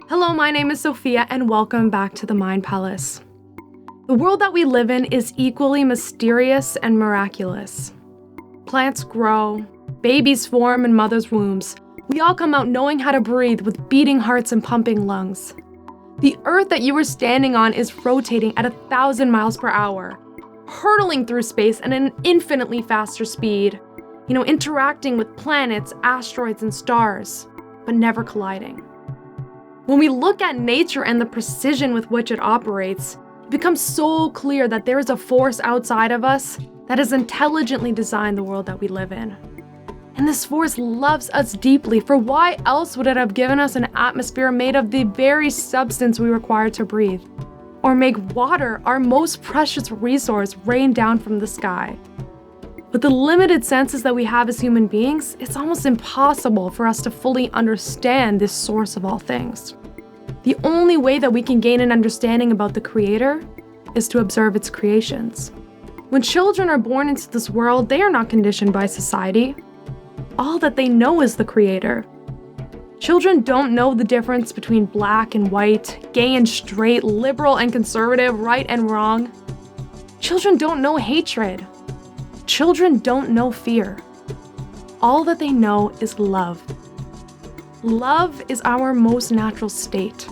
Hello, my name is Sophia, and welcome back to the Mind Palace. The world that we live in is equally mysterious and miraculous. Plants grow, babies form in mothers' wombs. We all come out knowing how to breathe with beating hearts and pumping lungs. The earth that you are standing on is rotating at 1,000 miles per hour, hurtling through space at an infinitely faster speed, interacting with planets, asteroids, and stars, but never colliding. When we look at nature and the precision with which it operates, it becomes so clear that there is a force outside of us that has intelligently designed the world that we live in. And this force loves us deeply, for why else would it have given us an atmosphere made of the very substance we require to breathe? Or make water, our most precious resource, rain down from the sky? With the limited senses that we have as human beings, it's almost impossible for us to fully understand this source of all things. The only way that we can gain an understanding about the Creator is to observe its creations. When children are born into this world, they are not conditioned by society. All that they know is the Creator. Children don't know the difference between black and white, gay and straight, liberal and conservative, right and wrong. Children don't know hatred. Children don't know fear. All that they know is love. Love is our most natural state.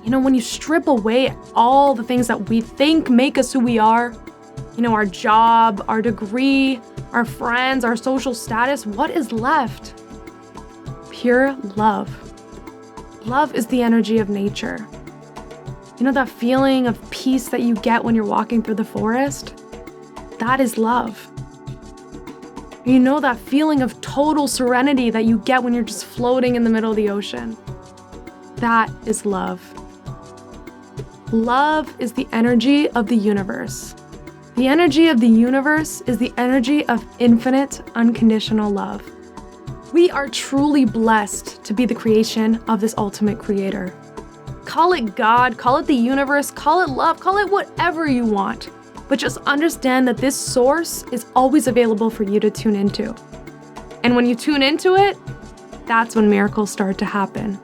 When you strip away all the things that we think make us who we are, our job, our degree, our friends, our social status, what is left? Pure love. Love is the energy of nature. That feeling of peace that you get when you're walking through the forest? That is love. That feeling of total serenity that you get when you're just floating in the middle of the ocean? That is love. Love is the energy of the universe. The energy of the universe is the energy of infinite, unconditional love. We are truly blessed to be the creation of this ultimate creator. Call it God, call it the universe, call it love, call it whatever you want. But just understand that this source is always available for you to tune into. And when you tune into it, that's when miracles start to happen.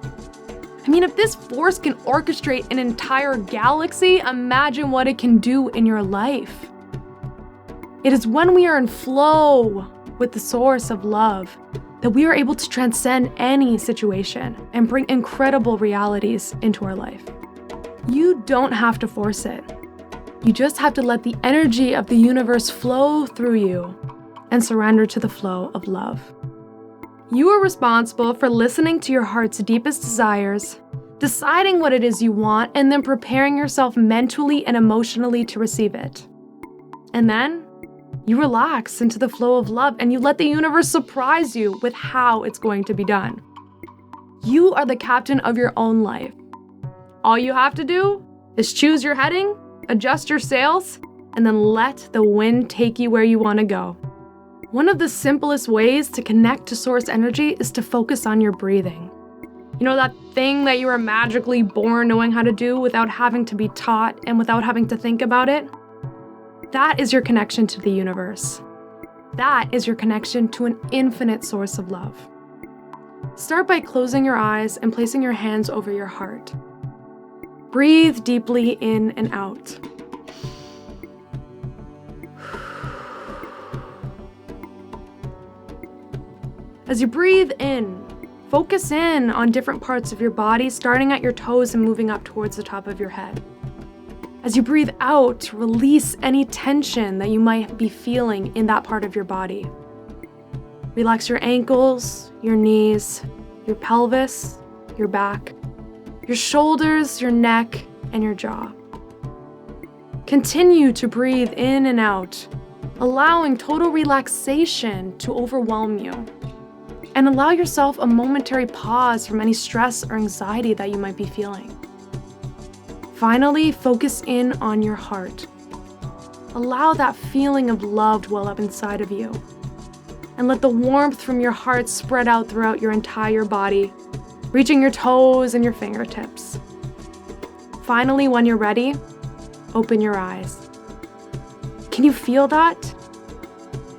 If this force can orchestrate an entire galaxy, imagine what it can do in your life. It is when we are in flow with the source of love that we are able to transcend any situation and bring incredible realities into our life. You don't have to force it. You just have to let the energy of the universe flow through you and surrender to the flow of love. You are responsible for listening to your heart's deepest desires, deciding what it is you want, and then preparing yourself mentally and emotionally to receive it. And then you relax into the flow of love and you let the universe surprise you with how it's going to be done. You are the captain of your own life. All you have to do is choose your heading, adjust your sails, and then let the wind take you where you want to go. One of the simplest ways to connect to source energy is to focus on your breathing. That thing that you were magically born knowing how to do without having to be taught and without having to think about it? That is your connection to the universe. That is your connection to an infinite source of love. Start by closing your eyes and placing your hands over your heart. Breathe deeply in and out. As you breathe in, focus in on different parts of your body, starting at your toes and moving up towards the top of your head. As you breathe out, release any tension that you might be feeling in that part of your body. Relax your ankles, your knees, your pelvis, your back, your shoulders, your neck, and your jaw. Continue to breathe in and out, allowing total relaxation to overwhelm you. And allow yourself a momentary pause from any stress or anxiety that you might be feeling. Finally, focus in on your heart. Allow that feeling of love to well up inside of you. And let the warmth from your heart spread out throughout your entire body, reaching your toes and your fingertips. Finally, when you're ready, open your eyes. Can you feel that?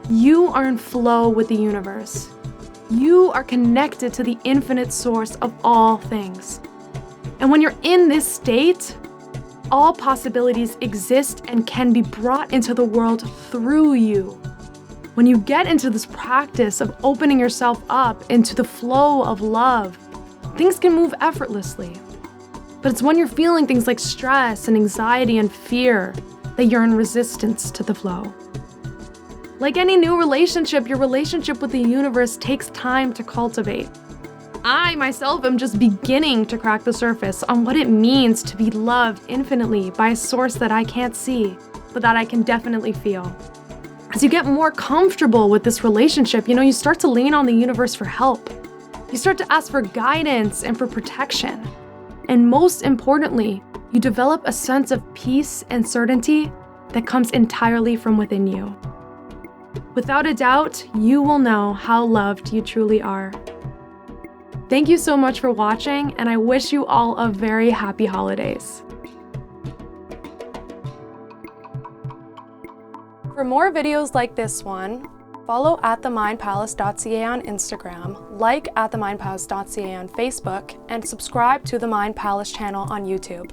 You are in flow with the universe. You are connected to the infinite source of all things. And when you're in this state, all possibilities exist and can be brought into the world through you. When you get into this practice of opening yourself up into the flow of love, things can move effortlessly. But it's when you're feeling things like stress and anxiety and fear that you're in resistance to the flow. Like any new relationship, your relationship with the universe takes time to cultivate. I myself am just beginning to crack the surface on what it means to be loved infinitely by a source that I can't see, but that I can definitely feel. As you get more comfortable with this relationship, you start to lean on the universe for help. You start to ask for guidance and for protection. And most importantly, you develop a sense of peace and certainty that comes entirely from within you. Without a doubt, you will know how loved you truly are. Thank you so much for watching, and I wish you all a very happy holidays. For more videos like this one, follow @themindpalace.ca on Instagram, like @themindpalace.ca on Facebook, and subscribe to the Mind Palace channel on YouTube.